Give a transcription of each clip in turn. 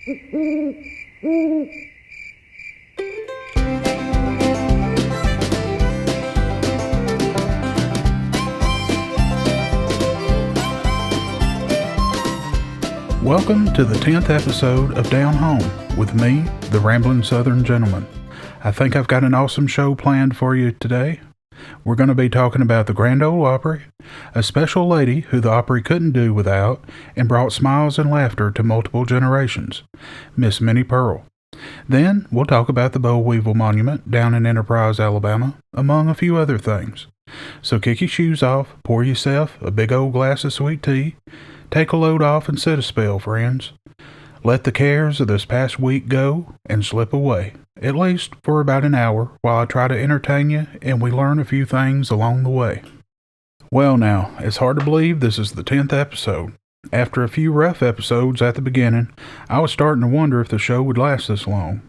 Welcome to the 10th episode of Down Home with me, the Rambling Southern Gentleman. I think I've got an awesome show planned for you today. We're going to be talking about the Grand Ole Opry, a special lady who the Opry couldn't do without and brought smiles and laughter to multiple generations, Miss Minnie Pearl. Then we'll talk about the Boll Weevil Monument down in Enterprise, Alabama, among a few other things. So kick your shoes off, pour yourself a big old glass of sweet tea, take a load off and sit a spell, friends. Let the cares of this past week go and slip away, at least for about an hour, while I try to entertain you and we learn a few things along the way. Well now, it's hard to believe this is the 10th episode. After a few rough episodes at the beginning, I was starting to wonder if the show would last this long.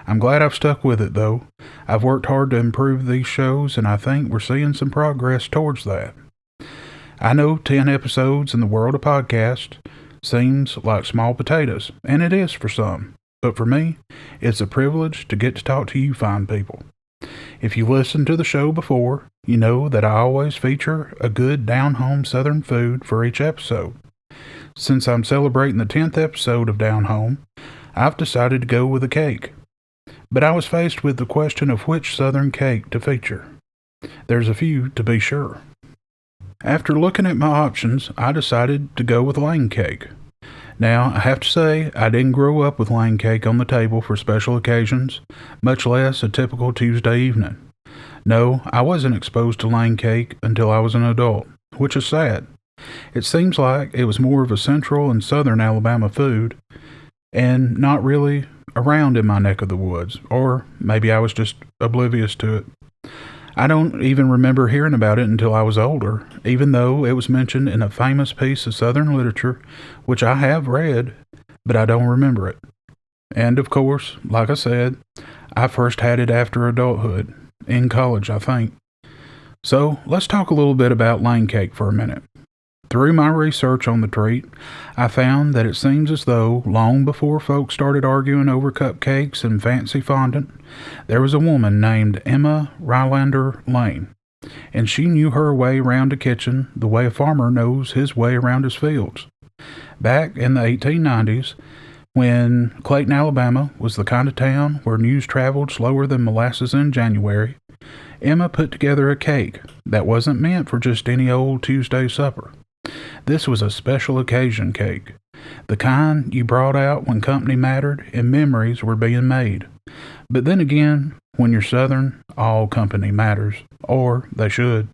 I'm glad I've stuck with it though. I've worked hard to improve these shows and I think we're seeing some progress towards that. I know 10 episodes in the world of podcasts seems like small potatoes, and it is for some. But for me, it's a privilege to get to talk to you fine people. If you listened to the show before, you know that I always feature a good down-home Southern food for each episode. Since I'm celebrating the 10th episode of Down Home, I've decided to go with a cake. But I was faced with the question of which Southern cake to feature. There's a few, to be sure. After looking at my options, I decided to go with Lane cake. Now, I have to say, I didn't grow up with Lane cake on the table for special occasions, much less a typical Tuesday evening. No, I wasn't exposed to Lane cake until I was an adult, which is sad. It seems like it was more of a central and southern Alabama food, and not really around in my neck of the woods, or maybe I was just oblivious to it. I don't even remember hearing about it until I was older, even though it was mentioned in a famous piece of Southern literature, which I have read, but I don't remember it. And of course, like I said, I first had it after adulthood, in college, I think. So let's talk a little bit about Lane cake for a minute. Through my research on the treat, I found that it seems as though, long before folks started arguing over cupcakes and fancy fondant, there was a woman named Emma Rylander Lane, and she knew her way around a kitchen the way a farmer knows his way around his fields. Back in the 1890s, when Clayton, Alabama was the kind of town where news traveled slower than molasses in January, Emma put together a cake that wasn't meant for just any old Tuesday supper. This was a special occasion cake, the kind you brought out when company mattered and memories were being made. But then again, when you're Southern, all company matters, or they should.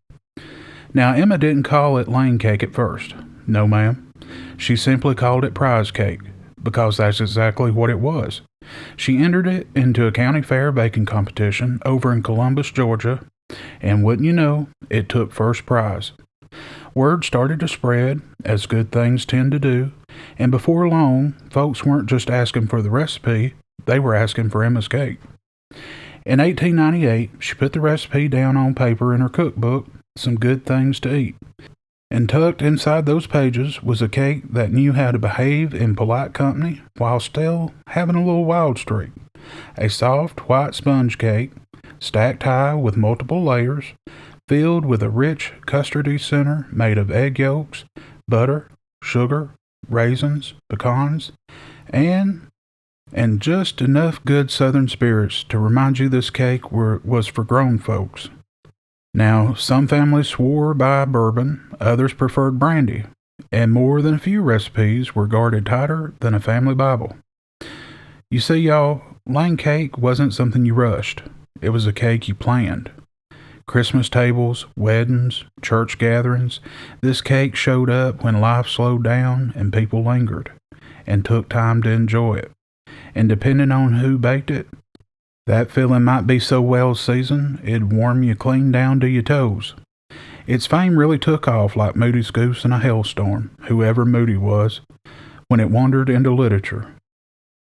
Now, Emma didn't call it Lane cake at first. No, ma'am. She simply called it prize cake, because that's exactly what it was. She entered it into a county fair baking competition over in Columbus, Georgia, and wouldn't you know, it took first prize. Word started to spread, as good things tend to do, and before long, folks weren't just asking for the recipe, they were asking for Emma's cake. In 1898, she put the recipe down on paper in her cookbook, Some Good Things to Eat. And tucked inside those pages was a cake that knew how to behave in polite company while still having a little wild streak. A soft, white sponge cake, stacked high with multiple layers, filled with a rich custardy center made of egg yolks, butter, sugar, raisins, pecans, and just enough good Southern spirits to remind you this cake was for grown folks. Now, some families swore by bourbon, others preferred brandy, and more than a few recipes were guarded tighter than a family Bible. You see, y'all, Lane cake wasn't something you rushed. It was a cake you planned. Christmas tables, weddings, church gatherings, this cake showed up when life slowed down and people lingered and took time to enjoy it. And depending on who baked it, that filling might be so well seasoned it'd warm you clean down to your toes. Its fame really took off like Moody's goose in a hailstorm, whoever Moody was, when it wandered into literature.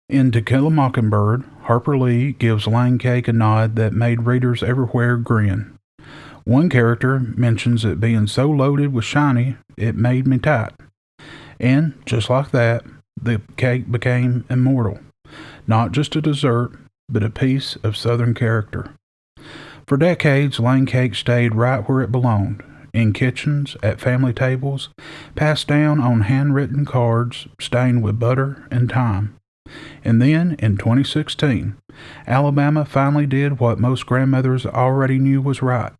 In To Kill a Mockingbird, Harper Lee gives Lane cake a nod that made readers everywhere grin. One character mentions it being so loaded with shiny, it made me tight. And, just like that, the cake became immortal. Not just a dessert, but a piece of Southern character. For decades, Lane cake stayed right where it belonged, in kitchens, at family tables, passed down on handwritten cards stained with butter and thyme. And then, in 2016, Alabama finally did what most grandmothers already knew was right.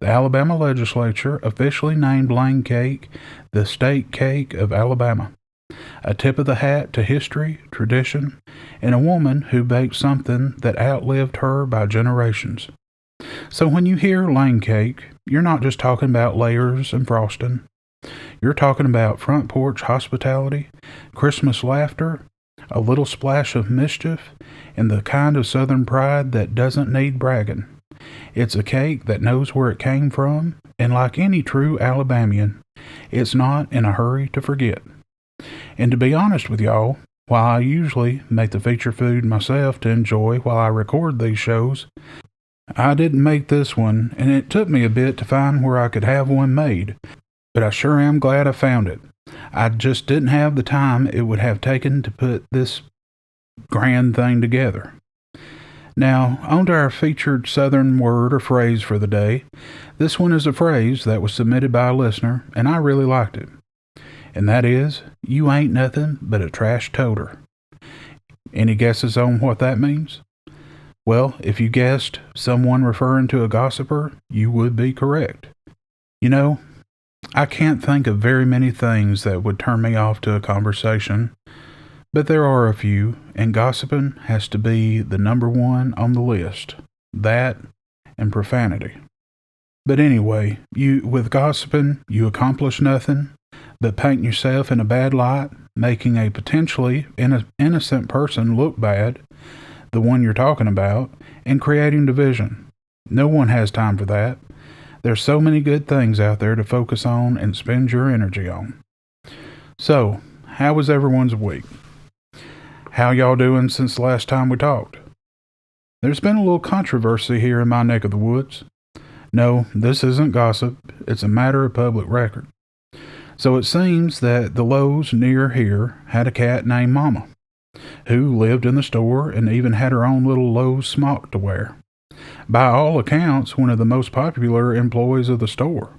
The Alabama legislature officially named Lane cake the state cake of Alabama. A tip of the hat to history, tradition, and a woman who baked something that outlived her by generations. So when you hear Lane cake, you're not just talking about layers and frosting. You're talking about front porch hospitality, Christmas laughter, a little splash of mischief, and the kind of Southern pride that doesn't need bragging. It's a cake that knows where it came from, and like any true Alabamian, it's not in a hurry to forget. And to be honest with y'all, while I usually make the feature food myself to enjoy while I record these shows, I didn't make this one, and it took me a bit to find where I could have one made, but I sure am glad I found it. I just didn't have the time it would have taken to put this grand thing together. Now, on to our featured Southern word or phrase for the day. This one is a phrase that was submitted by a listener, and I really liked it. And that is, you ain't nothing but a trash toter. Any guesses on what that means? Well, if you guessed someone referring to a gossiper, you would be correct. You know, I can't think of very many things that would turn me off to a conversation, but there are a few, and gossiping has to be the number one on the list. That and profanity. But anyway, with gossiping, you accomplish nothing but paint yourself in a bad light, making a potentially innocent person look bad, the one you're talking about, and creating division. No one has time for that. There's so many good things out there to focus on and spend your energy on. So, how was everyone's week? How y'all doing since the last time we talked? There's been a little controversy here in my neck of the woods. No, this isn't gossip. It's a matter of public record. So it seems that the Lowes near here had a cat named Mama, who lived in the store and even had her own little Lowe's smock to wear. By all accounts, one of the most popular employees of the store.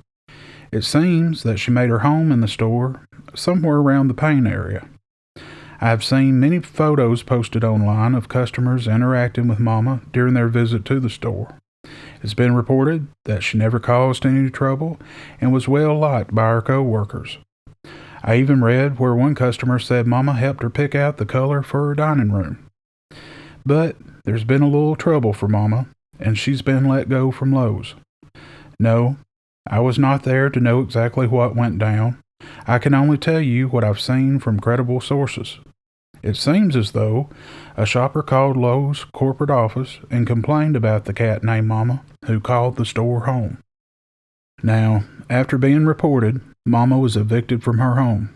It seems that she made her home in the store, somewhere around the Payne area. I've seen many photos posted online of customers interacting with Mama during their visit to the store. It's been reported that she never caused any trouble and was well liked by her co-workers. I even read where one customer said Mama helped her pick out the color for her dining room. But there's been a little trouble for Mama, and she's been let go from Lowe's. No, I was not there to know exactly what went down. I can only tell you what I've seen from credible sources. It seems as though a shopper called Lowe's corporate office and complained about the cat named Mama, who called the store home. Now, after being reported, Mama was evicted from her home.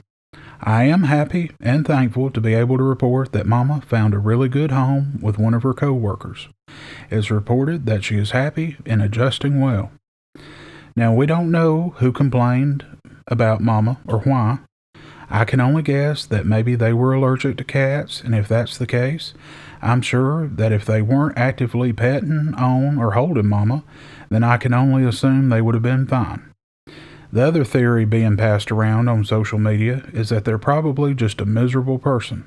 I am happy and thankful to be able to report that Mama found a really good home with one of her co-workers. It's reported that she is happy and adjusting well. Now, we don't know who complained about Mama or why. I can only guess that maybe they were allergic to cats, and if that's the case, I'm sure that if they weren't actively petting on or holding Mama, then I can only assume they would have been fine. The other theory being passed around on social media is that they're probably just a miserable person.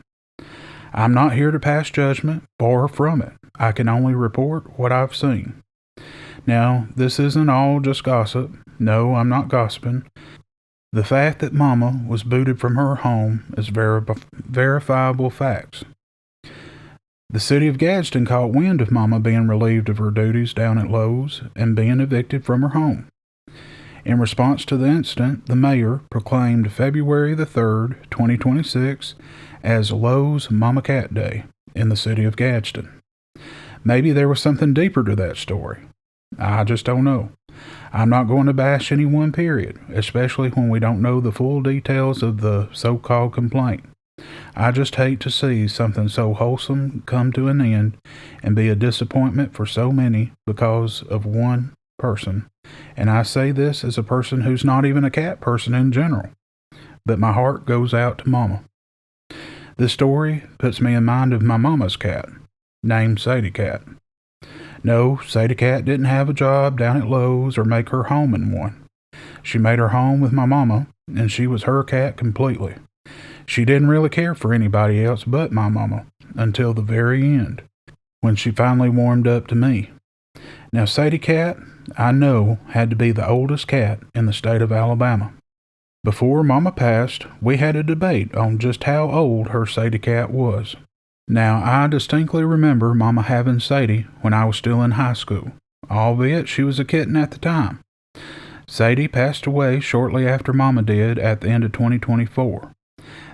I'm not here to pass judgment, far from it. I can only report what I've seen. Now, this isn't all just gossip. No, I'm not gossiping. The fact that Mama was booted from her home is verifiable facts. The city of Gadsden caught wind of Mama being relieved of her duties down at Lowe's and being evicted from her home. In response to the incident, the mayor proclaimed February the 3rd, 2026, as Lowe's Mama Cat Day in the city of Gadsden. Maybe there was something deeper to that story. I just don't know. I'm not going to bash any one period, especially when we don't know the full details of the so-called complaint. I just hate to see something so wholesome come to an end and be a disappointment for so many because of one person. And I say this as a person who's not even a cat person in general. But my heart goes out to Mama. This story puts me in mind of my mama's cat, named Sadie Cat. No, Sadie Cat didn't have a job down at Lowe's or make her home in one. She made her home with my mama, and she was her cat completely. She didn't really care for anybody else but my mama until the very end, when she finally warmed up to me. Now, Sadie Cat, I know, had to be the oldest cat in the state of Alabama. Before Mama passed, we had a debate on just how old her Sadie Cat was. Now, I distinctly remember Mama having Sadie when I was still in high school, albeit she was a kitten at the time. Sadie passed away shortly after Mama did at the end of 2024.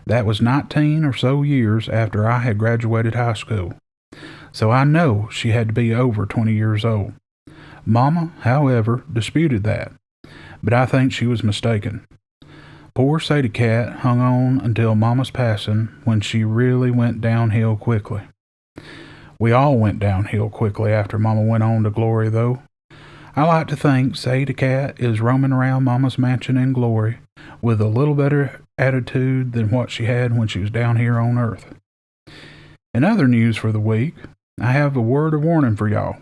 That was 19 or so years after I had graduated high school. So I know she had to be over 20 years old. Mama, however, disputed that, but I think she was mistaken. Poor Sadie Cat hung on until Mama's passing, when she really went downhill quickly. We all went downhill quickly after Mama went on to glory, though. I like to think Sadie Cat is roaming around Mama's mansion in glory with a little better attitude than what she had when she was down here on earth. In other news for the week, I have a word of warning for y'all.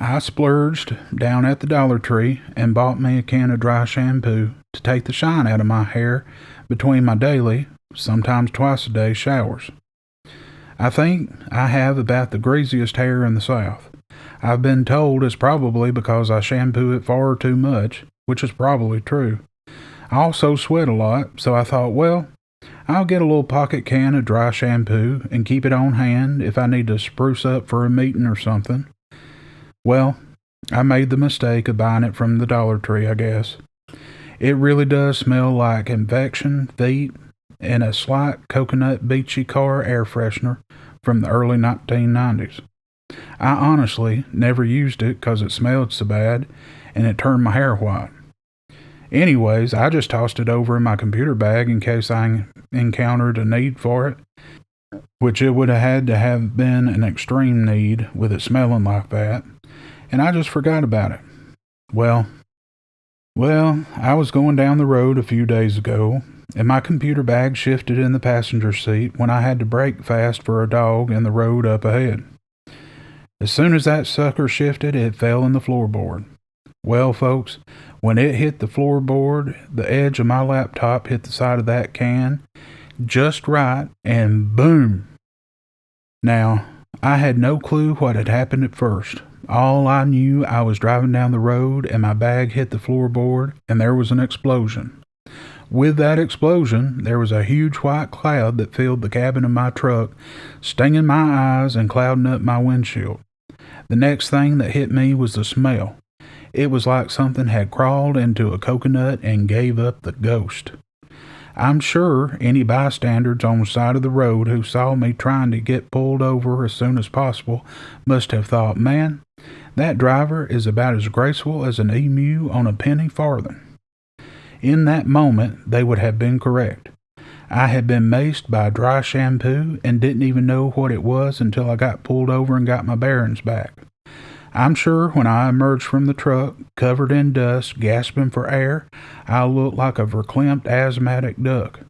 I splurged down at the Dollar Tree and bought me a can of dry shampoo to take the shine out of my hair between my daily, sometimes twice a day, showers. I think I have about the greasiest hair in the South. I've been told it's probably because I shampoo it far too much, which is probably true. I also sweat a lot, so I thought, well, I'll get a little pocket can of dry shampoo and keep it on hand if I need to spruce up for a meeting or something. Well, I made the mistake of buying it from the Dollar Tree, I guess. It really does smell like infection, feet, and a slight coconut beachy car air freshener from the early 1990s. I honestly never used it because it smelled so bad and it turned my hair white. Anyways, I just tossed it over in my computer bag in case I encountered a need for it, which it would have had to have been an extreme need with it smelling like that, and I just forgot about it. Well, I was going down the road a few days ago, and my computer bag shifted in the passenger seat when I had to brake fast for a dog in the road up ahead. As soon as that sucker shifted, it fell in the floorboard. Well, folks, when it hit the floorboard, the edge of my laptop hit the side of that can just right, and boom! Now, I had no clue what had happened at first. All I knew, I was driving down the road and my bag hit the floorboard and there was an explosion. With that explosion, there was a huge white cloud that filled the cabin of my truck, stinging my eyes and clouding up my windshield. The next thing that hit me was the smell. It was like something had crawled into a coconut and gave up the ghost. I'm sure any bystanders on the side of the road who saw me trying to get pulled over as soon as possible must have thought, man, that driver is about as graceful as an emu on a penny farthing. In that moment, they would have been correct. I had been maced by dry shampoo and didn't even know what it was until I got pulled over and got my bearings back. I'm sure when I emerged from the truck, covered in dust, gasping for air, I looked like a verklempt asthmatic duck.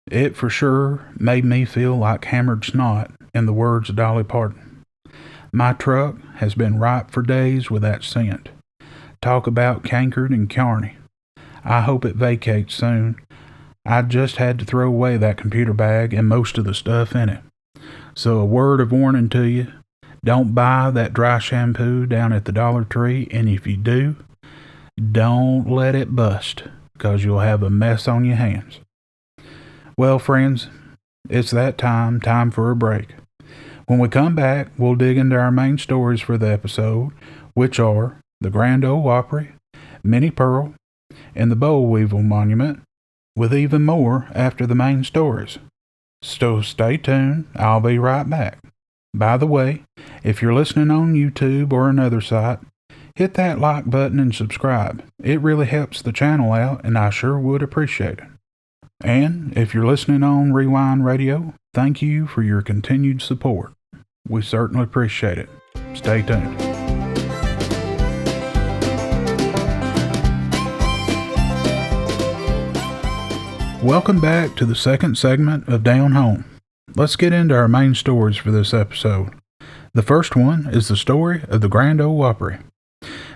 It for sure made me feel like hammered snot, in the words of Dolly Parton. My truck has been ripe for days with that scent. Talk about cankered and carny. I hope it vacates soon. I just had to throw away that computer bag and most of the stuff in it. So a word of warning to you. Don't buy that dry shampoo down at the Dollar Tree, and if you do, don't let it bust, because you'll have a mess on your hands. Well, friends, it's that time for a break. When we come back, we'll dig into our main stories for the episode, which are the Grand Ole Opry, Minnie Pearl, and the Boll Weevil Monument, with even more after the main stories. So stay tuned, I'll be right back. By the way, if you're listening on YouTube or another site, hit that like button and subscribe. It really helps the channel out, and I sure would appreciate it. And if you're listening on Rewind Radio, thank you for your continued support. We certainly appreciate it. Stay tuned. Welcome back to the second segment of Down Home. Let's get into our main stories for this episode. The first one is the story of the Grand Ole Opry.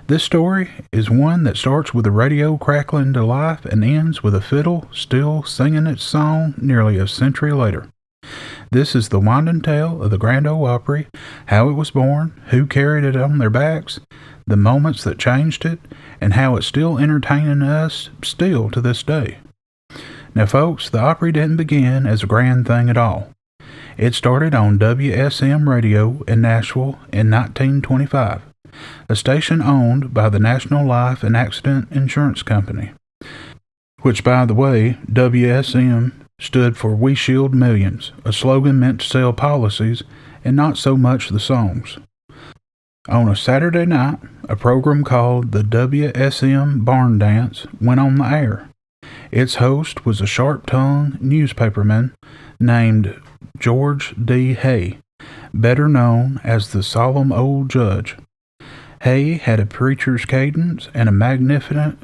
This story is one that starts with the radio crackling to life and ends with a fiddle still singing its song nearly a century later. This is the winding tale of the Grand Ole Opry, how it was born, who carried it on their backs, the moments that changed it, and how it's still entertaining us still to this day. Now folks, the Opry didn't begin as a grand thing at all. It started on WSM radio in Nashville in 1925, a station owned by the National Life and Accident Insurance Company, which, by the way, WSM stood for We Shield Millions, a slogan meant to sell policies and not so much the songs. On a Saturday night, a program called the WSM Barn Dance went on the air. Its host was a sharp-tongued newspaperman named George D. Hay, better known as the Solemn Old Judge. Hay had a preacher's cadence and a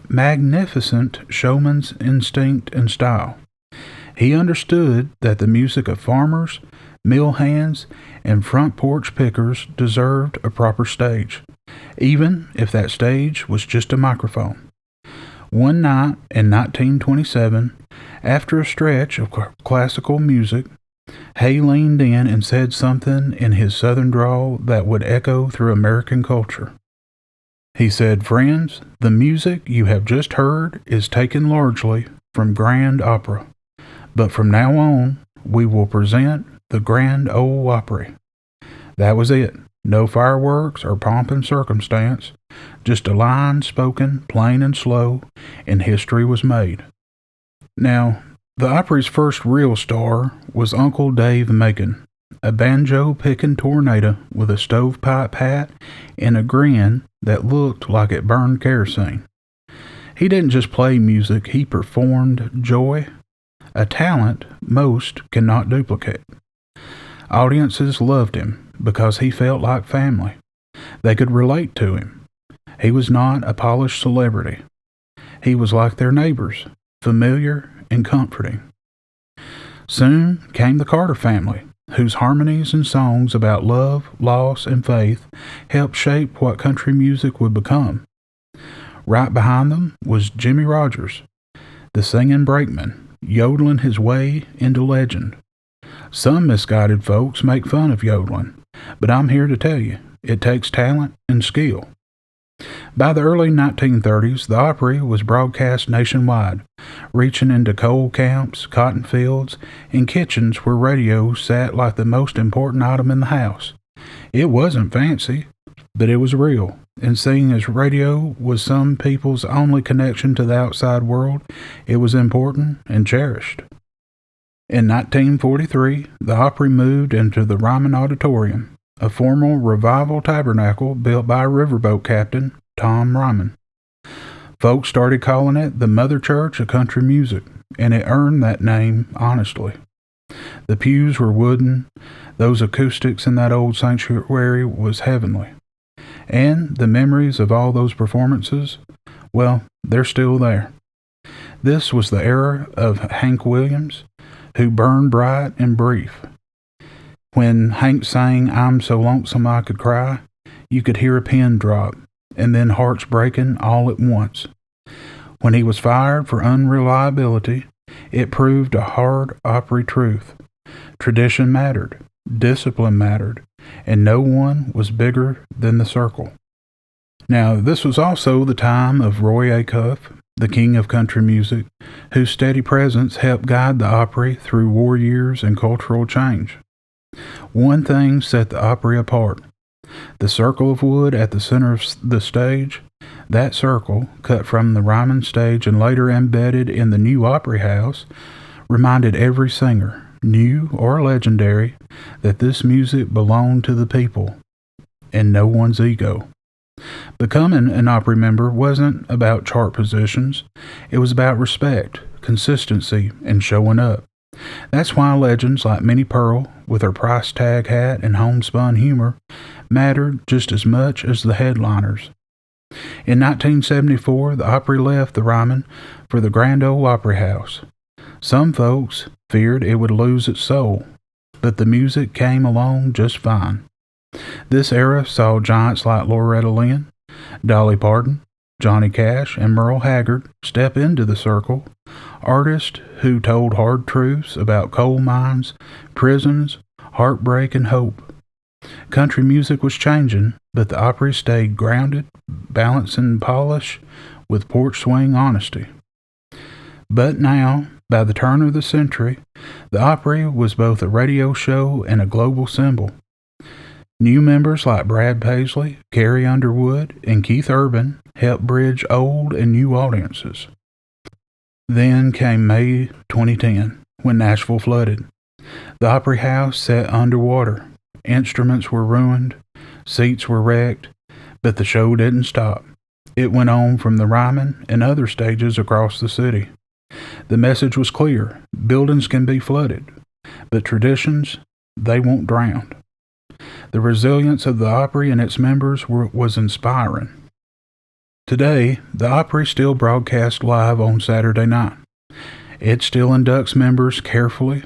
magnificent showman's instinct and style. He understood that the music of farmers, mill hands, and front porch pickers deserved a proper stage, even if that stage was just a microphone. One night in 1927, after a stretch of classical music, Hay leaned in and said something in his southern drawl that would echo through American culture. He said, "Friends, the music you have just heard is taken largely from grand opera, but from now on, we will present the Grand Ole Opry." That was it. No fireworks or pomp and circumstance, just a line spoken plain and slow, and history was made. Now, the Opry's first real star was Uncle Dave Macon, a banjo-picking tornado with a stovepipe hat and a grin that looked like it burned kerosene. He didn't just play music, he performed joy, a talent most cannot duplicate. Audiences loved him because he felt like family. They could relate to him. He was not a polished celebrity. He was like their neighbors, familiar and comforting. Soon came the Carter family, whose harmonies and songs about love, loss, and faith helped shape what country music would become. Right behind them was Jimmie Rodgers, the singing brakeman, yodeling his way into legend. Some misguided folks make fun of yodeling, but I'm here to tell you, it takes talent and skill. By the early 1930s, the Opry was broadcast nationwide, reaching into coal camps, cotton fields, and kitchens where radio sat like the most important item in the house. It wasn't fancy, but it was real, and seeing as radio was some people's only connection to the outside world, it was important and cherished. In 1943, the Opry moved into the Ryman Auditorium, a formal revival tabernacle built by riverboat captain Tom Ryman. Folks started calling it the Mother Church of Country Music, and it earned that name honestly. The pews were wooden, those acoustics in that old sanctuary was heavenly. And the memories of all those performances, well, they're still there. This was the era of Hank Williams, who burned bright and brief. When Hank sang "I'm So Lonesome I Could Cry," you could hear a pin drop, and then hearts breaking all at once. When he was fired for unreliability, it proved a hard Opry truth. Tradition mattered, discipline mattered, and no one was bigger than the circle. Now, this was also the time of Roy Acuff, the king of country music, whose steady presence helped guide the Opry through war years and cultural change. One thing set the Opry apart. The circle of wood at the center of the stage, that circle, cut from the Ryman stage and later embedded in the new Opry House, reminded every singer, new or legendary, that this music belonged to the people, and no one's ego. Becoming an Opry member wasn't about chart positions. It was about respect, consistency, and showing up. That's why legends like Minnie Pearl, with her price tag hat and homespun humor, mattered just as much as the headliners. In 1974, the Opry left the Ryman for the Grand Ole Opry House. Some folks feared it would lose its soul, but the music came along just fine. This era saw giants like Loretta Lynn, Dolly Parton, Johnny Cash, and Merle Haggard step into the circle, artists who told hard truths about coal mines, prisons, heartbreak, and hope. Country music was changing, but the Opry stayed grounded, balancing polish with porch swing honesty. But now, by the turn of the century, the Opry was both a radio show and a global symbol. New members like Brad Paisley, Carrie Underwood, and Keith Urban helped bridge old and new audiences. Then came May 2010, when Nashville flooded. The Opry House sat underwater. Instruments were ruined, seats were wrecked, but the show didn't stop. It went on from the Ryman and other stages across the city. The message was clear: buildings can be flooded, but traditions, they won't drown. The resilience of the Opry and its members was inspiring. Today, the Opry still broadcasts live on Saturday night. It still inducts members carefully,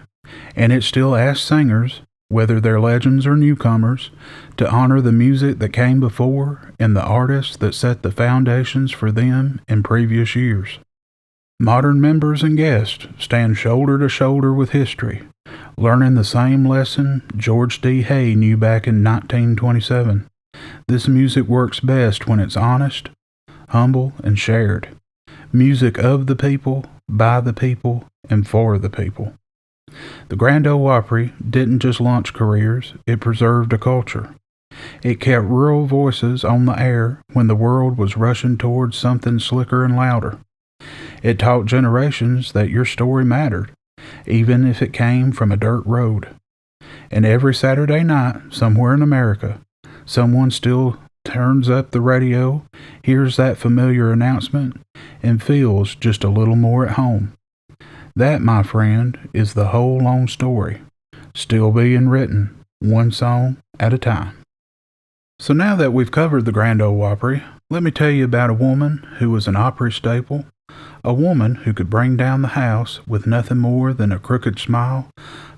and it still asks singers, whether they're legends or newcomers, to honor the music that came before and the artists that set the foundations for them in previous years. Modern members and guests stand shoulder to shoulder with history, learning the same lesson George D. Hay knew back in 1927. This music works best when it's honest, humble, and shared. Music of the people, by the people, and for the people. The Grand Ole Opry didn't just launch careers, it preserved a culture. It kept rural voices on the air when the world was rushing towards something slicker and louder. It taught generations that your story mattered, even if it came from a dirt road. And every Saturday night, somewhere in America, someone still turns up the radio, hears that familiar announcement, and feels just a little more at home. That, my friend, is the whole long story, still being written, one song at a time. So now that we've covered the Grand Ole Opry, let me tell you about a woman who was an Opry staple, a woman who could bring down the house with nothing more than a crooked smile,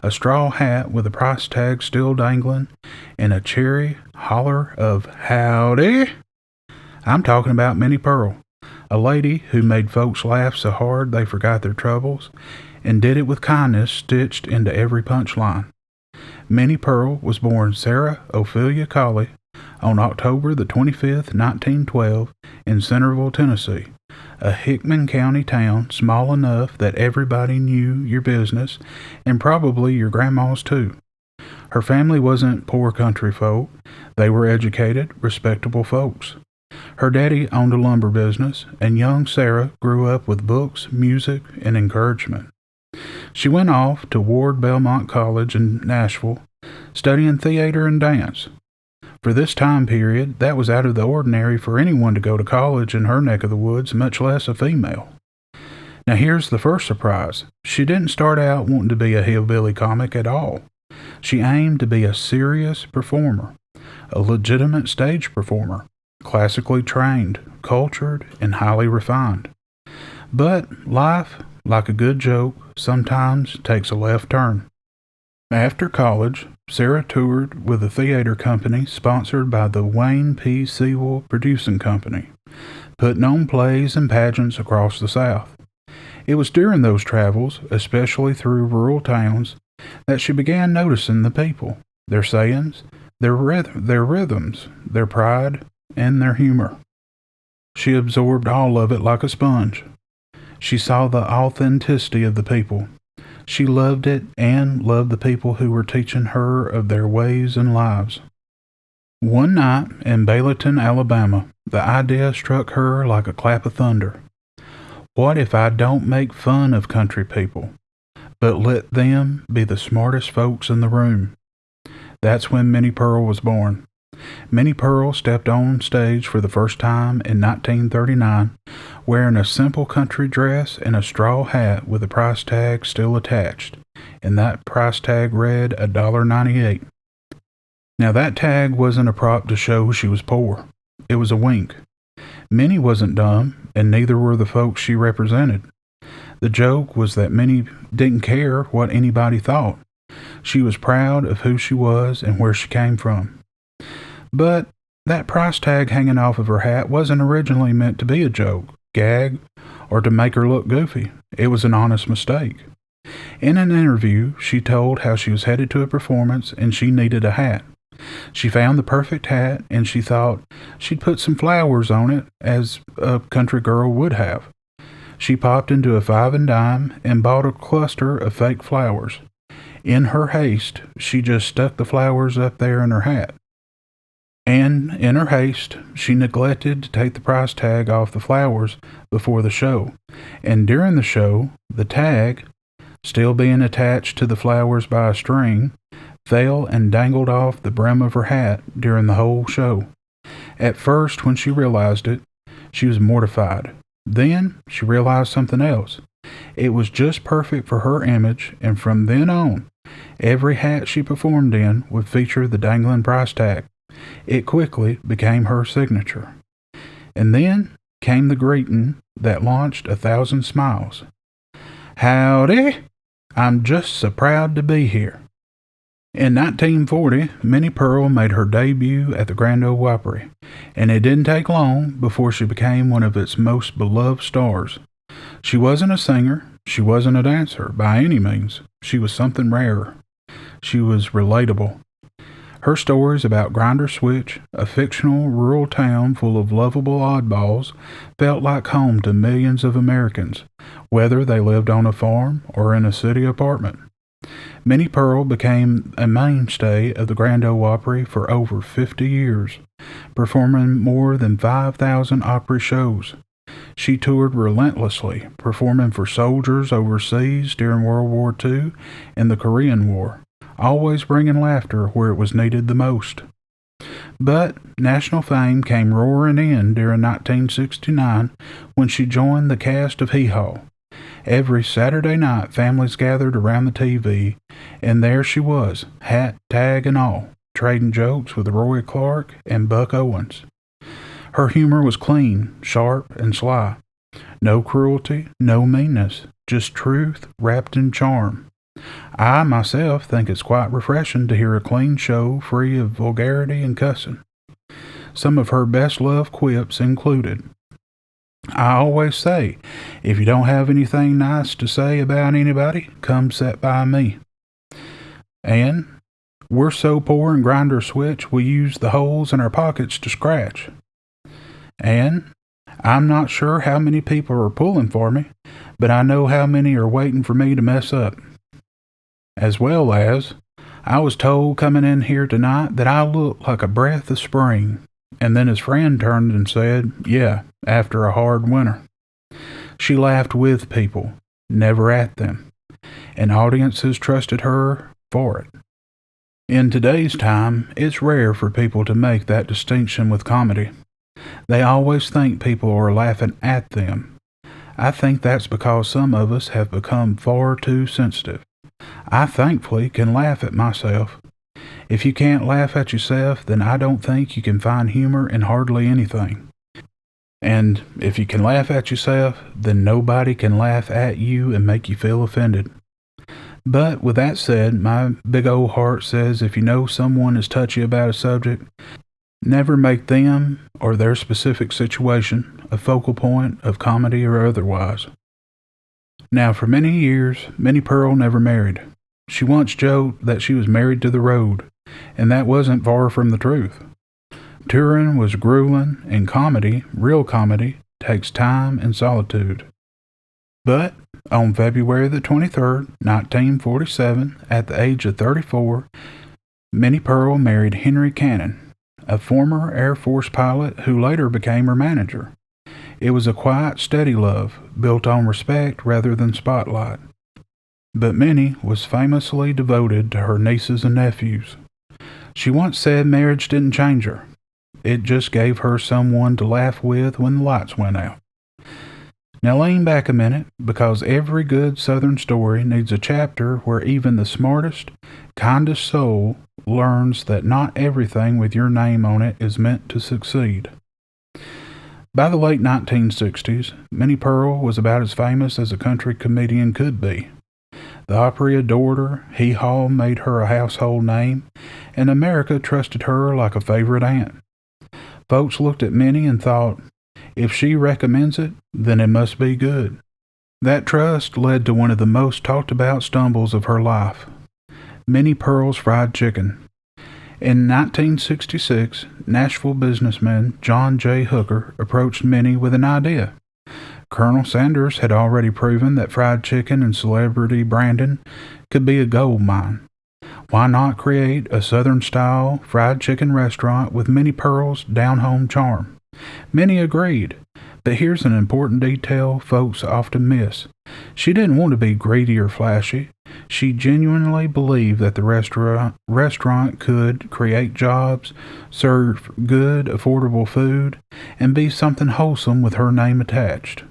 a straw hat with a price tag still dangling, and a cheery holler of howdy. I'm talking about Minnie Pearl, a lady who made folks laugh so hard they forgot their troubles, and did it with kindness stitched into every punchline. Minnie Pearl was born Sarah Ophelia Colley on October the 25th, 1912, in Centerville, Tennessee, a Hickman County town small enough that everybody knew your business, and probably your grandma's too. Her family wasn't poor country folk. They were educated, respectable folks. Her daddy owned a lumber business, and young Sarah grew up with books, music, and encouragement. She went off to Ward Belmont College in Nashville, studying theater and dance. For this time period, that was out of the ordinary for anyone to go to college in her neck of the woods, much less a female. Now here's the first surprise. She didn't start out wanting to be a hillbilly comic at all. She aimed to be a serious performer, a legitimate stage performer, classically trained, cultured, and highly refined. But life, like a good joke, sometimes takes a left turn. After college, Sarah toured with a theater company sponsored by the Wayne P. Sewell Producing Company, putting on plays and pageants across the South. It was during those travels, especially through rural towns, that she began noticing the people, their sayings, their rhythms, their pride, and their humor. She absorbed all of it like a sponge. She saw the authenticity of the people. She loved it and loved the people who were teaching her of their ways and lives. One night in Bayleton, Alabama, the idea struck her like a clap of thunder. What if I don't make fun of country people, but let them be the smartest folks in the room? That's when Minnie Pearl was born. Minnie Pearl stepped on stage for the first time in 1939, wearing a simple country dress and a straw hat with a price tag still attached, and that price tag read $1.98. Now that tag wasn't a prop to show she was poor. It was a wink. Minnie wasn't dumb, and neither were the folks she represented. The joke was that Minnie didn't care what anybody thought. She was proud of who she was and where she came from. But that price tag hanging off of her hat wasn't originally meant to be a joke, gag, or to make her look goofy. It was an honest mistake. In an interview, she told how she was headed to a performance and she needed a hat. She found the perfect hat and she thought she'd put some flowers on it as a country girl would have. She popped into a 5 and dime and bought a cluster of fake flowers. In her haste, she just stuck the flowers up there in her hat. And in her haste, she neglected to take the price tag off the flowers before the show. And during the show, the tag, still being attached to the flowers by a string, fell and dangled off the brim of her hat during the whole show. At first, when she realized it, she was mortified. Then she realized something else. It was just perfect for her image, and from then on, every hat she performed in would feature the dangling price tag. It quickly became her signature. And then came the greeting that launched 1,000 smiles. "Howdy! I'm just so proud to be here." In 1940, Minnie Pearl made her debut at the Grand Ole Opry, and it didn't take long before she became one of its most beloved stars. She wasn't a singer, she wasn't a dancer, by any means. She was something rarer. She was relatable. Her stories about Grinder Switch, a fictional rural town full of lovable oddballs, felt like home to millions of Americans, whether they lived on a farm or in a city apartment. Minnie Pearl became a mainstay of the Grand Ole Opry for over 50 years, performing more than 5,000 Opry shows. She toured relentlessly, performing for soldiers overseas during World War II and the Korean War, always bringing laughter where it was needed the most. But national fame came roaring in during 1969 when she joined the cast of Hee Haw. Every Saturday night, families gathered around the TV, and there she was, hat, tag, and all, trading jokes with Roy Clark and Buck Owens. Her humor was clean, sharp, and sly. No cruelty, no meanness, just truth wrapped in charm. I, myself, think it's quite refreshing to hear a clean show free of vulgarity and cussing. Some of her best-loved quips included, "I always say, if you don't have anything nice to say about anybody, come sit by me." And, "We're so poor in Grinder Switch, we use the holes in our pockets to scratch." And, "I'm not sure how many people are pulling for me, but I know how many are waiting for me to mess up." As well as, "I was told coming in here tonight that I looked like a breath of spring." And then his friend turned and said, "Yeah, after a hard winter." She laughed with people, never at them, and audiences trusted her for it. In today's time, it's rare for people to make that distinction with comedy. They always think people are laughing at them. I think that's because some of us have become far too sensitive. I thankfully can laugh at myself. If you can't laugh at yourself, then I don't think you can find humor in hardly anything. And if you can laugh at yourself, then nobody can laugh at you and make you feel offended. But with that said, my big old heart says if you know someone is touchy about a subject, never make them or their specific situation a focal point of comedy or otherwise. Now, for many years, Minnie Pearl never married. She once joked that she was married to the road, and that wasn't far from the truth. Touring was grueling, and comedy, real comedy, takes time and solitude. But on February the 23rd, 1947, at the age of 34, Minnie Pearl married Henry Cannon, a former Air Force pilot who later became her manager. It was a quiet, steady love, built on respect rather than spotlight. But Minnie was famously devoted to her nieces and nephews. She once said marriage didn't change her. It just gave her someone to laugh with when the lights went out. Now lean back a minute, because every good Southern story needs a chapter where even the smartest, kindest soul learns that not everything with your name on it is meant to succeed. By the late 1960s, Minnie Pearl was about as famous as a country comedian could be. The Opry adored her, Hee Haw made her a household name, and America trusted her like a favorite aunt. Folks looked at Minnie and thought, if she recommends it, then it must be good. That trust led to one of the most talked about stumbles of her life, Minnie Pearl's fried chicken. In 1966, Nashville businessman John J. Hooker approached Minnie with an idea. Colonel Sanders had already proven that fried chicken and celebrity branding could be a gold mine. Why not create a Southern-style fried chicken restaurant with Minnie Pearl's down-home charm? Minnie agreed, but here's an important detail folks often miss. She didn't want to be greedy or flashy. She genuinely believed that the restaurant could create jobs, serve good, affordable food, and be something wholesome with her name attached.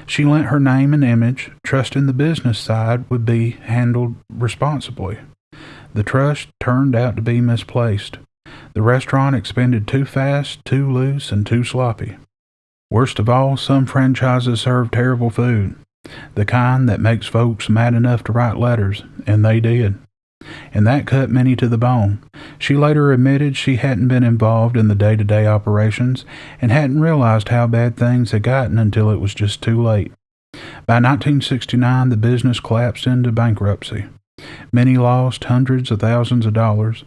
She lent her name and image, trusting the business side would be handled responsibly. The trust turned out to be misplaced. The restaurant expanded too fast, too loose, and too sloppy. Worst of all, some franchises serve terrible food, the kind that makes folks mad enough to write letters, and they did. And that cut Minnie to the bone. She later admitted she hadn't been involved in the day-to-day operations and hadn't realized how bad things had gotten until it was just too late. By 1969, the business collapsed into bankruptcy. Minnie lost hundreds of thousands of dollars,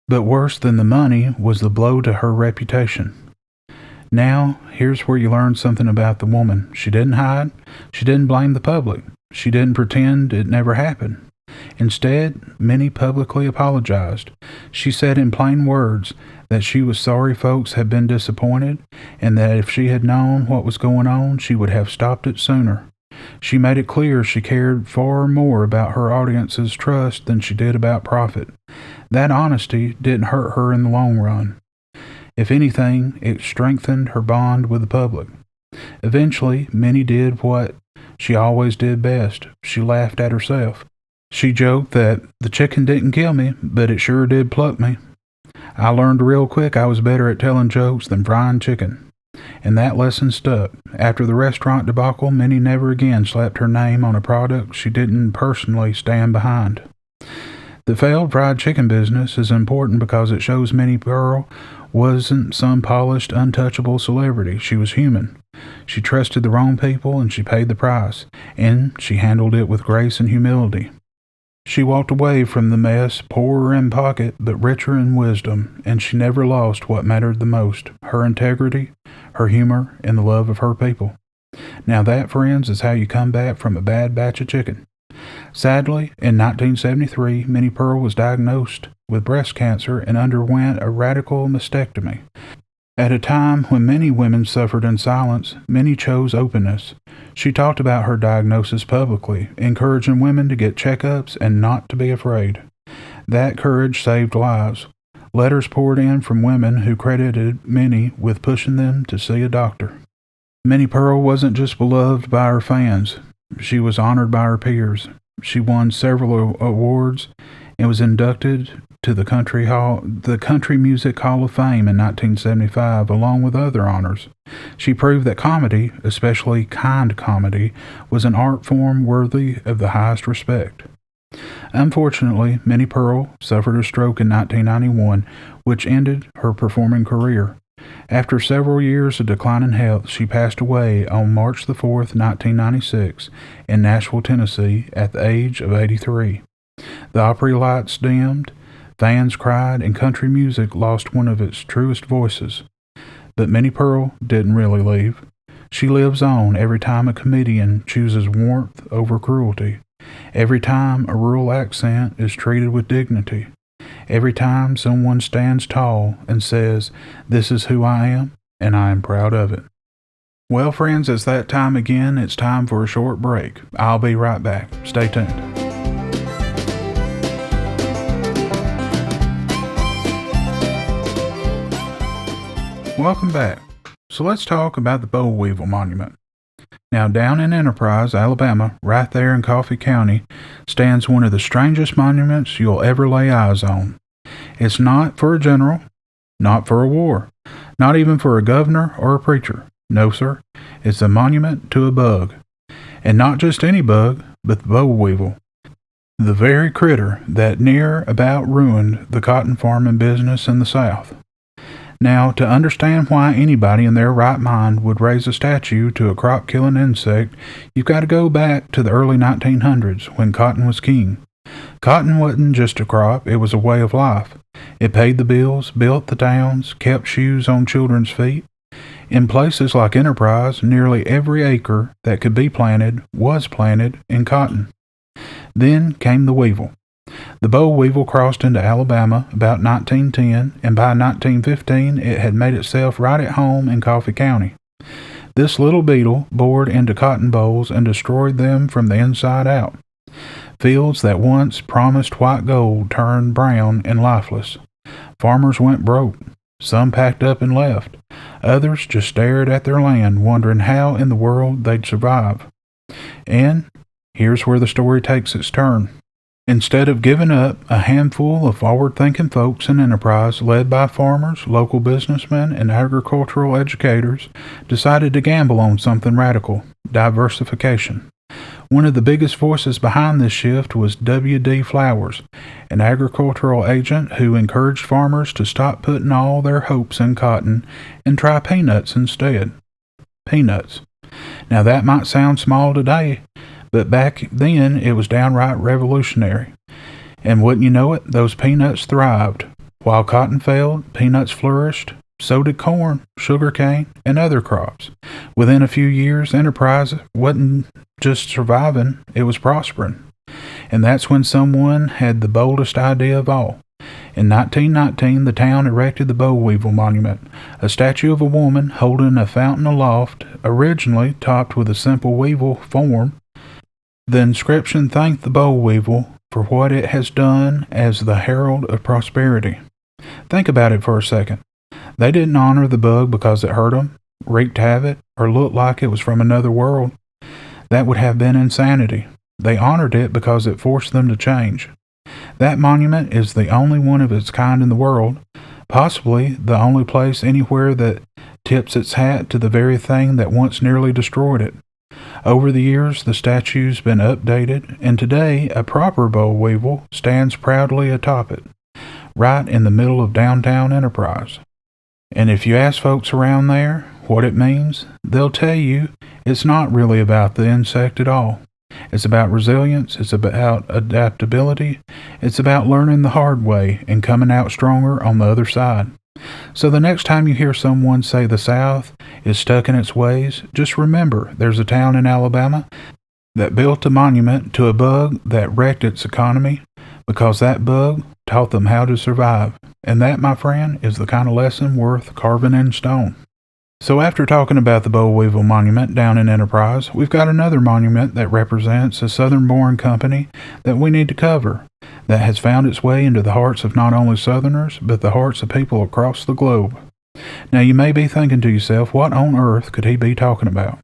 but worse than the money was the blow to her reputation. Now, here's where you learn something about the woman. She didn't hide. She didn't blame the public. She didn't pretend it never happened. Instead, Minnie publicly apologized. She said in plain words that she was sorry folks had been disappointed, and that if she had known what was going on, she would have stopped it sooner. She made it clear she cared far more about her audience's trust than she did about profit. That honesty didn't hurt her in the long run. If anything, it strengthened her bond with the public. Eventually, Minnie did what she always did best. She laughed at herself. She joked that the chicken didn't kill me, but it sure did pluck me. I learned real quick I was better at telling jokes than frying chicken. And that lesson stuck. After the restaurant debacle, Minnie never again slapped her name on a product she didn't personally stand behind. The failed fried chicken business is important because it shows Minnie Pearl wasn't some polished, untouchable celebrity. She was human. She trusted the wrong people and she paid the price, and she handled it with grace and humility. She walked away from the mess, poorer in pocket, but richer in wisdom, and she never lost what mattered the most, her integrity, her humor, and the love of her people. Now that, friends, is how you come back from a bad batch of chicken. Sadly, in 1973, Minnie Pearl was diagnosed with breast cancer and underwent a radical mastectomy. At a time when many women suffered in silence, Minnie chose openness. She talked about her diagnosis publicly, encouraging women to get checkups and not to be afraid. That courage saved lives. Letters poured in from women who credited Minnie with pushing them to see a doctor. Minnie Pearl wasn't just beloved by her fans. She was honored by her peers. She won several awards and was inducted to the Country Music Hall of Fame in 1975, along with other honors. She proved that comedy, especially kind comedy, was an art form worthy of the highest respect. Unfortunately, Minnie Pearl suffered a stroke in 1991, which ended her performing career. After several years of declining health, she passed away on March the 4th, 1996, in Nashville, Tennessee, at the age of 83. The Opry lights dimmed, fans cried, and country music lost one of its truest voices. But Minnie Pearl didn't really leave. She lives on every time a comedian chooses warmth over cruelty, every time a rural accent is treated with dignity, every time someone stands tall and says, "This is who I am, and I am proud of it." Well, friends, it's that time again. It's time for a short break. I'll be right back. Stay tuned. Welcome back. So let's talk about the Boll Weevil Monument. Now, down in Enterprise, Alabama, right there in Coffee County, stands one of the strangest monuments you'll ever lay eyes on. It's not for a general, not for a war, not even for a governor or a preacher. No, sir. It's a monument to a bug. And not just any bug, but the boll weevil. The very critter that near about ruined the cotton farming business in the South. Now, to understand why anybody in their right mind would raise a statue to a crop-killing insect, you've got to go back to the early 1900s when cotton was king. Cotton wasn't just a crop, it was a way of life. It paid the bills, built the towns, kept shoes on children's feet. In places like Enterprise, nearly every acre that could be planted was planted in cotton. Then came the weevil. The boll weevil crossed into Alabama about 1910, and by 1915 it had made itself right at home in Coffee County. This little beetle bored into cotton bolls and destroyed them from the inside out. Fields that once promised white gold turned brown and lifeless. Farmers went broke. Some packed up and left. Others just stared at their land, wondering how in the world they'd survive. And here's where the story takes its turn. Instead of giving up, a handful of forward-thinking folks in Enterprise, led by farmers, local businessmen, and agricultural educators, decided to gamble on something radical: diversification. One of the biggest voices behind this shift was W.D. Flowers, an agricultural agent who encouraged farmers to stop putting all their hopes in cotton and try peanuts instead. Peanuts. Now that might sound small today, but back then it was downright revolutionary. And wouldn't you know it, those peanuts thrived. While cotton failed, peanuts flourished. So did corn, sugarcane, and other crops. Within a few years, Enterprise wasn't just surviving, it was prospering. And that's when someone had the boldest idea of all. In 1919, the town erected the boll weevil monument, a statue of a woman holding a fountain aloft, originally topped with a simple weevil form. The inscription thanked the boll weevil for what it has done as the herald of prosperity. Think about it for a second. They didn't honor the bug because it hurt them, wreaked havoc, or looked like it was from another world. That would have been insanity. They honored it because it forced them to change. That monument is the only one of its kind in the world, possibly the only place anywhere that tips its hat to the very thing that once nearly destroyed it. Over the years, the statue's been updated, and today a proper boll weevil stands proudly atop it, right in the middle of downtown Enterprise. And if you ask folks around there what it means, they'll tell you it's not really about the insect at all. It's about resilience, it's about adaptability, it's about learning the hard way and coming out stronger on the other side. So the next time you hear someone say the South is stuck in its ways, just remember there's a town in Alabama that built a monument to a bug that wrecked its economy because that bug taught them how to survive. And that, my friend, is the kind of lesson worth carving in stone. So after talking about the boll weevil monument down in Enterprise, we've got another monument that represents a Southern-born company that we need to cover, that has found its way into the hearts of not only Southerners, but the hearts of people across the globe. Now you may be thinking to yourself, what on earth could he be talking about?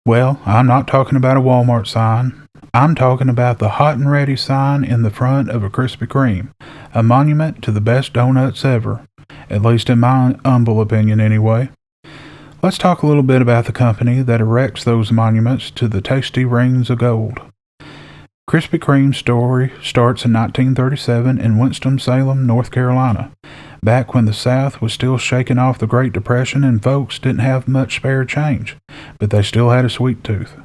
Well, I'm not talking about a Walmart sign. I'm talking about the hot and ready sign in the front of a Krispy Kreme, a monument to the best donuts ever, at least in my humble opinion anyway. Let's talk a little bit about the company that erects those monuments to the tasty rings of gold. Krispy Kreme's story starts in 1937 in Winston-Salem, North Carolina, back when the South was still shaking off the Great Depression and folks didn't have much spare change, but they still had a sweet tooth.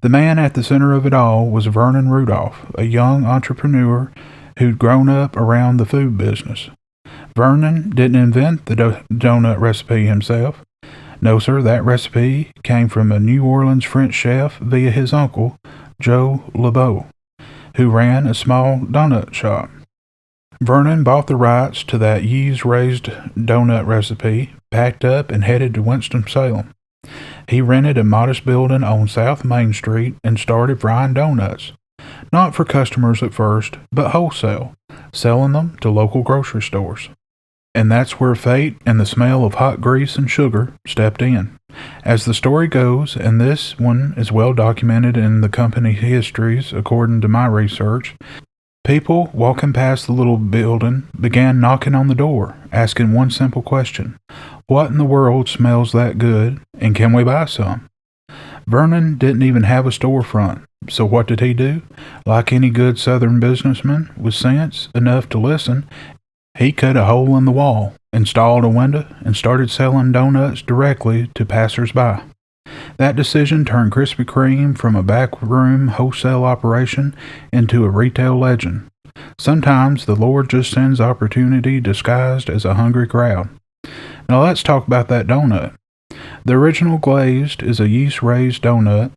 The man at the center of it all was Vernon Rudolph, a young entrepreneur who'd grown up around the food business. Vernon didn't invent the donut recipe himself. No, sir, that recipe came from a New Orleans French chef via his uncle, Joe Lowe, who ran a small donut shop. Vernon bought the rights to that yeast-raised donut recipe, packed up, and headed to Winston-Salem. He rented a modest building on South Main Street and started frying donuts. Not for customers at first, but wholesale, selling them to local grocery stores. And that's where fate and the smell of hot grease and sugar stepped in. As the story goes, and this one is well documented in the company histories according to my research, people walking past the little building began knocking on the door, asking one simple question: What in the world smells that good, and can we buy some? Vernon didn't even have a storefront, so what did he do? Like any good Southern businessman with sense enough to listen, he cut a hole in the wall, installed a window, and started selling donuts directly to passers-by. That decision turned Krispy Kreme from a backroom wholesale operation into a retail legend. Sometimes the Lord just sends opportunity disguised as a hungry crowd. Now let's talk about that donut. The original glazed is a yeast-raised donut,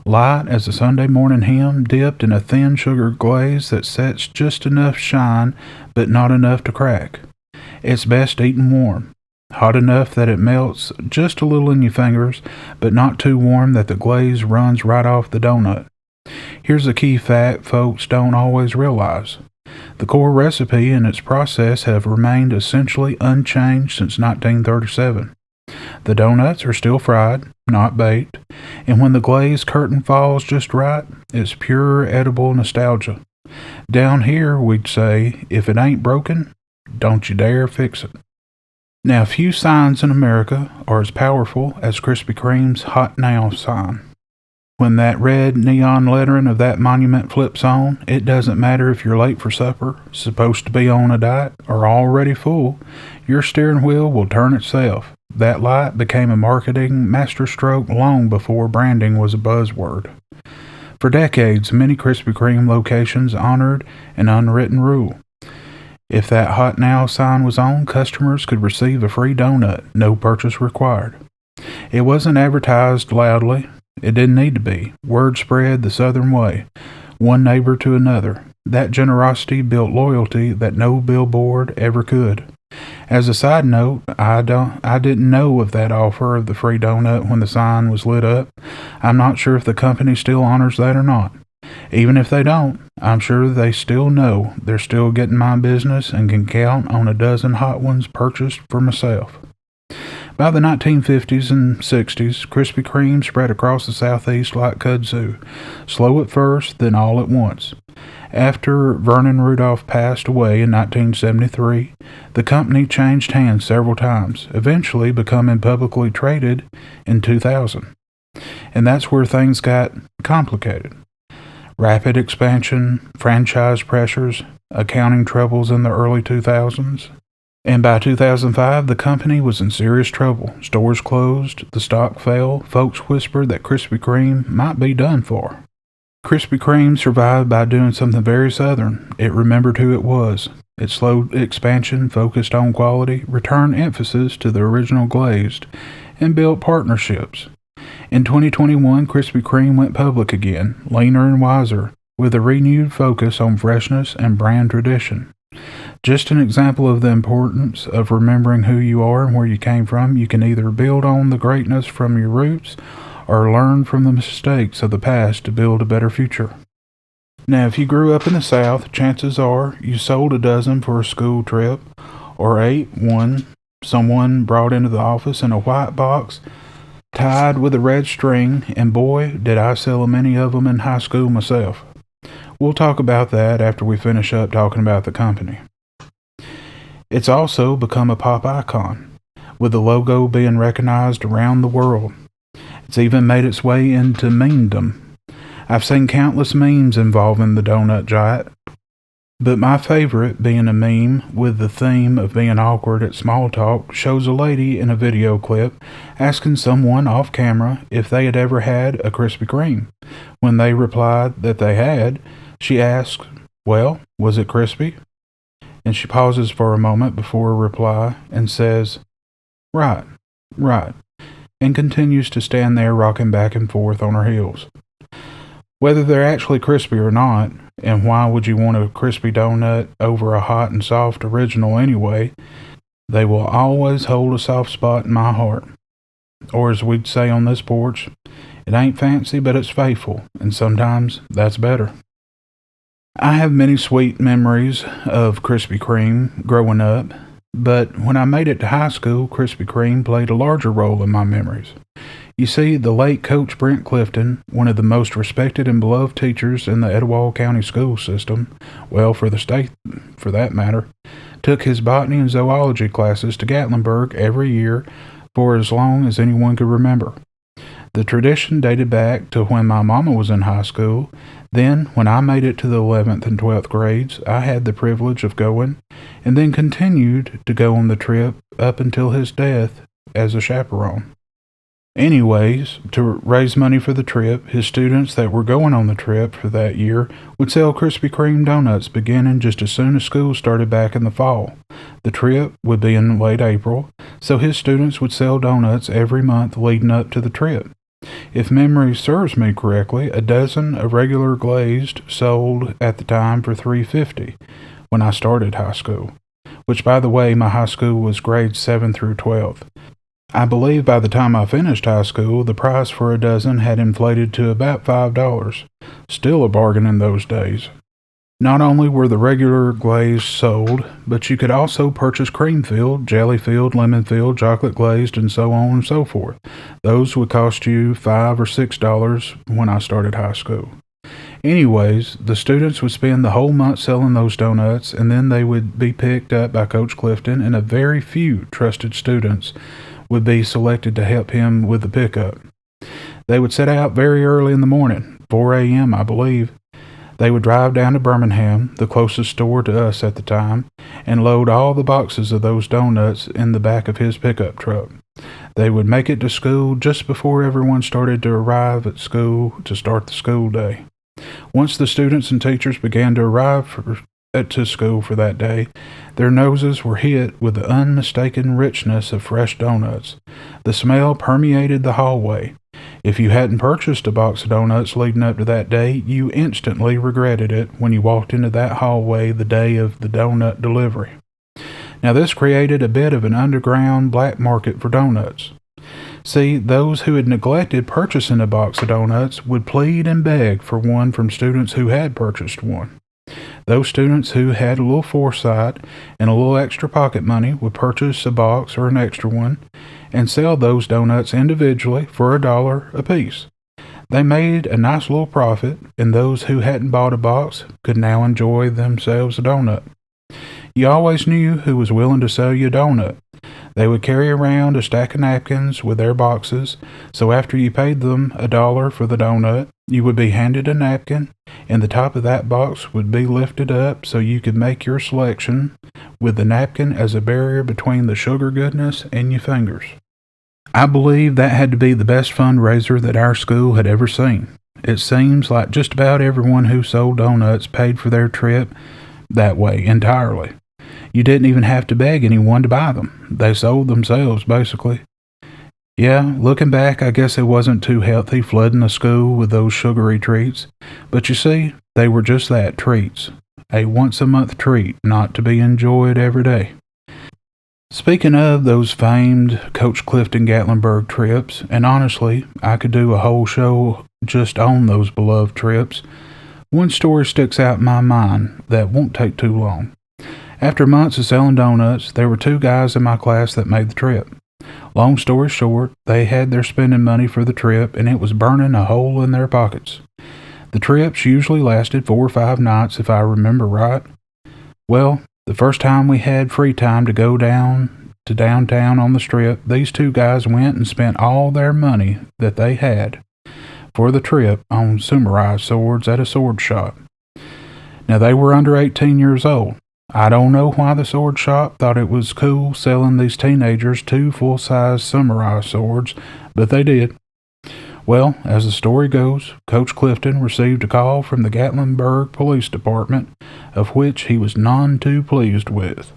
light as a Sunday morning hymn, dipped in a thin sugar glaze that sets just enough shine but not enough to crack. It's best eaten warm, hot enough that it melts just a little in your fingers, but not too warm that the glaze runs right off the donut. Here's a key fact folks don't always realize. The core recipe and its process have remained essentially unchanged since 1937. The donuts are still fried, not baked, and when the glaze curtain falls just right, it's pure edible nostalgia. Down here, we'd say, if it ain't broken, don't you dare fix it. Now, few signs in America are as powerful as Krispy Kreme's Hot Now sign. When that red neon lettering of that monument flips on, it doesn't matter if you're late for supper, supposed to be on a diet, or already full, your steering wheel will turn itself. That light became a marketing masterstroke long before branding was a buzzword. For decades, many Krispy Kreme locations honored an unwritten rule. If that Hot Now sign was on, customers could receive a free donut, no purchase required. It wasn't advertised loudly. It didn't need to be. Word spread the Southern way, one neighbor to another. That generosity built loyalty that no billboard ever could. As a side note, I didn't know of that offer of the free donut when the sign was lit up. I'm not sure if the company still honors that or not. Even if they don't, I'm sure they still know they're still getting my business and can count on a dozen hot ones purchased for myself. By the 1950s and 60s, Krispy Kreme spread across the Southeast like kudzu, slow at first, then all at once. After Vernon Rudolph passed away in 1973, the company changed hands several times, eventually becoming publicly traded in 2000. And that's where things got complicated. Rapid expansion, franchise pressures, accounting troubles in the early 2000s. And by 2005, the company was in serious trouble. Stores closed, the stock fell, folks whispered that Krispy Kreme might be done for. Krispy Kreme survived by doing something very Southern. It remembered who it was. It slowed expansion, focused on quality, returned emphasis to the original glazed, and built partnerships. In 2021, Krispy Kreme went public again, leaner and wiser, with a renewed focus on freshness and brand tradition. Just an example of the importance of remembering who you are and where you came from. You can either build on the greatness from your roots or learn from the mistakes of the past to build a better future. Now, if you grew up in the South, chances are you sold a dozen for a school trip or ate one someone brought into the office in a white box tied with a red string, and boy, did I sell many of them in high school myself. We'll talk about that after we finish up talking about the company. It's also become a pop icon, with the logo being recognized around the world. It's even made its way into memedom. I've seen countless memes involving the donut giant, but my favorite, being a meme with the theme of being awkward at small talk, shows a lady in a video clip asking someone off camera if they had ever had a Krispy Kreme. When they replied that they had, she asks, "Well, was it crispy?" And she pauses for a moment before a reply and says, right, and continues to stand there rocking back and forth on her heels. Whether they're actually crispy or not, and why would you want a crispy donut over a hot and soft original anyway, they will always hold a soft spot in my heart. Or as we'd say on this porch, it ain't fancy, but it's faithful, and sometimes that's better. I have many sweet memories of Krispy Kreme growing up, but when I made it to high school, Krispy Kreme played a larger role in my memories. You see, the late Coach Brent Clifton, one of the most respected and beloved teachers in the Etowah County school system, well, for the state for that matter, took his botany and zoology classes to Gatlinburg every year for as long as anyone could remember. The tradition dated back to when my mama was in high school. Then, when I made it to the 11th and 12th grades, I had the privilege of going, and then continued to go on the trip up until his death as a chaperone. Anyways, to raise money for the trip, his students that were going on the trip for that year would sell Krispy Kreme donuts beginning just as soon as school started back in the fall. The trip would be in late April, so his students would sell donuts every month leading up to the trip. If memory serves me correctly, a dozen of regular glazed sold at the time for $3.50 when I started high school, which, by the way, my high school was grades 7 through 12. I believe by the time I finished high school, the price for a dozen had inflated to about $5. Still a bargain in those days. Not only were the regular glazed sold, but you could also purchase cream-filled, jelly-filled, lemon-filled, chocolate-glazed, and so on and so forth. Those would cost you $5 or $6 when I started high school. Anyways, the students would spend the whole month selling those donuts, and then they would be picked up by Coach Clifton, and a very few trusted students would be selected to help him with the pickup. They would set out very early in the morning, 4 a.m., I believe. They would drive down to Birmingham, the closest store to us at the time, and load all the boxes of those donuts in the back of his pickup truck. They would make it to school just before everyone started to arrive at school to start the school day. Once the students and teachers began to arrive to school for that day, their noses were hit with the unmistakable richness of fresh donuts. The smell permeated the hallway. If you hadn't purchased a box of donuts leading up to that day, you instantly regretted it when you walked into that hallway the day of the donut delivery. Now, this created a bit of an underground black market for donuts. See, those who had neglected purchasing a box of donuts would plead and beg for one from students who had purchased one. Those students who had a little foresight and a little extra pocket money would purchase a box or an extra one and sell those donuts individually for $1 apiece. They made a nice little profit, and those who hadn't bought a box could now enjoy themselves a donut. You always knew who was willing to sell you a donut. They would carry around a stack of napkins with their boxes, so after you paid them $1 for the donut, you would be handed a napkin, and the top of that box would be lifted up so you could make your selection with the napkin as a barrier between the sugar goodness and your fingers. I believe that had to be the best fundraiser that our school had ever seen. It seems like just about everyone who sold donuts paid for their trip that way entirely. You didn't even have to beg anyone to buy them. They sold themselves, basically. Yeah, looking back, I guess it wasn't too healthy flooding a school with those sugary treats. But you see, they were just that, treats. A once-a-month treat, not to be enjoyed every day. Speaking of those famed Coach Clifton Gatlinburg trips, and honestly, I could do a whole show just on those beloved trips, one story sticks out in my mind that won't take too long. After months of selling donuts, there were 2 guys in my class that made the trip. Long story short, they had their spending money for the trip, and it was burning a hole in their pockets. The trips usually lasted 4 or 5 nights, if I remember right. Well, the first time we had free time to go down to downtown on the strip, these 2 guys went and spent all their money that they had for the trip on samurai swords at a sword shop. Now, they were under 18 years old. I don't know why the sword shop thought it was cool selling these teenagers 2 full-size samurai swords, but they did. Well, as the story goes, Coach Clifton received a call from the Gatlinburg Police Department, of which he was none too pleased with.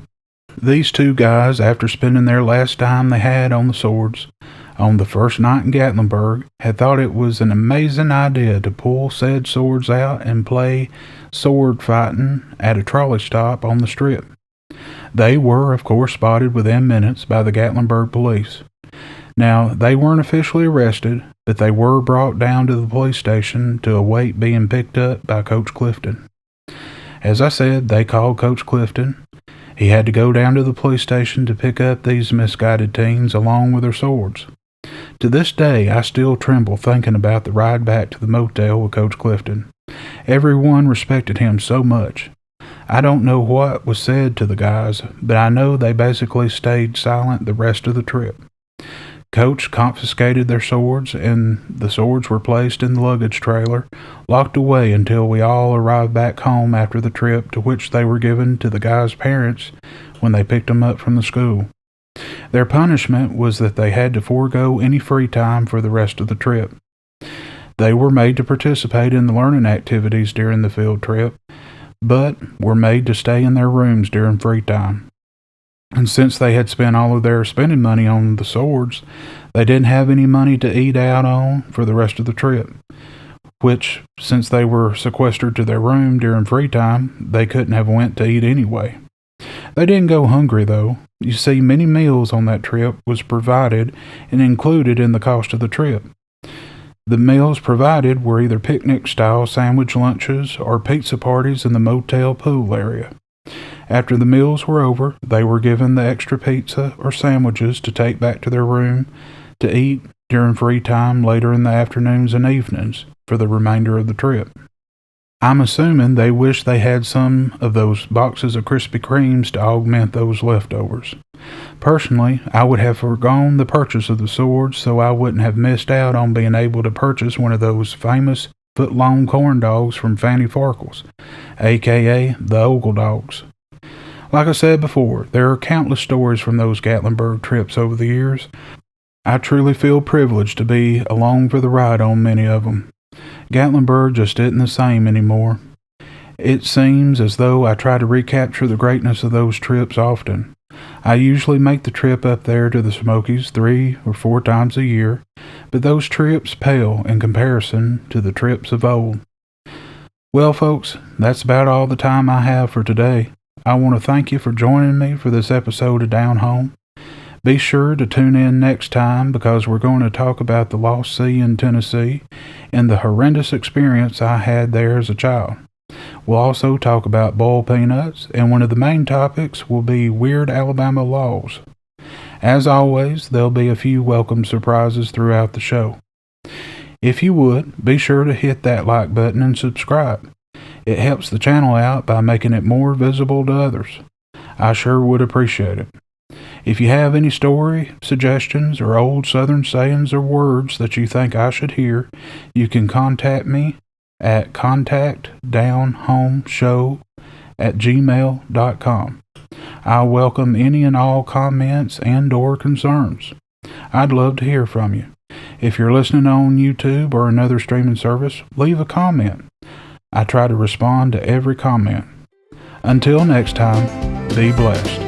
These 2 guys, after spending their last dime they had on the swords, on the first night in Gatlinburg, had thought it was an amazing idea to pull said swords out and play sword fighting at a trolley stop on the strip. They were, of course, spotted within minutes by the Gatlinburg police. Now, they weren't officially arrested, but they were brought down to the police station to await being picked up by Coach Clifton. As I said, they called Coach Clifton. He had to go down to the police station to pick up these misguided teens along with their swords. To this day, I still tremble thinking about the ride back to the motel with Coach Clifton. Everyone respected him so much. I don't know what was said to the guys, but I know they basically stayed silent the rest of the trip. Coach confiscated their swords, and the swords were placed in the luggage trailer, locked away until we all arrived back home after the trip, to which they were given to the guys' parents when they picked them up from the school. Their punishment was that they had to forego any free time for the rest of the trip. They were made to participate in the learning activities during the field trip, but were made to stay in their rooms during free time. And since they had spent all of their spending money on the swords, they didn't have any money to eat out on for the rest of the trip, which, since they were sequestered to their room during free time, they couldn't have went to eat anyway. They didn't go hungry, though. You see, many meals on that trip was provided and included in the cost of the trip. The meals provided were either picnic-style sandwich lunches or pizza parties in the motel pool area. After the meals were over, they were given the extra pizza or sandwiches to take back to their room to eat during free time later in the afternoons and evenings for the remainder of the trip. I'm assuming they wish they had some of those boxes of Krispy Kremes to augment those leftovers. Personally, I would have foregone the purchase of the swords so I wouldn't have missed out on being able to purchase one of those famous foot-long corn dogs from Fanny Farkle's, aka the Ogle Dogs. Like I said before, there are countless stories from those Gatlinburg trips over the years. I truly feel privileged to be along for the ride on many of them. Gatlinburg just isn't the same anymore. It seems as though I try to recapture the greatness of those trips often. I usually make the trip up there to the Smokies 3 or 4 times a year, but those trips pale in comparison to the trips of old. Well, folks, that's about all the time I have for today. I want to thank you for joining me for this episode of Down Home. Be sure to tune in next time because we're going to talk about the Lost Sea in Tennessee and the horrendous experience I had there as a child. We'll also talk about Boll peanuts, and one of the main topics will be weird Alabama laws. As always, there'll be a few welcome surprises throughout the show. If you would, be sure to hit that like button and subscribe. It helps the channel out by making it more visible to others. I sure would appreciate it. If you have any story, suggestions, or old Southern sayings or words that you think I should hear, you can contact me at contactdownhomeshow@gmail.com. I'll welcome any and all comments and/or concerns. I'd love to hear from you. If you're listening on YouTube or another streaming service, leave a comment. I try to respond to every comment. Until next time, be blessed.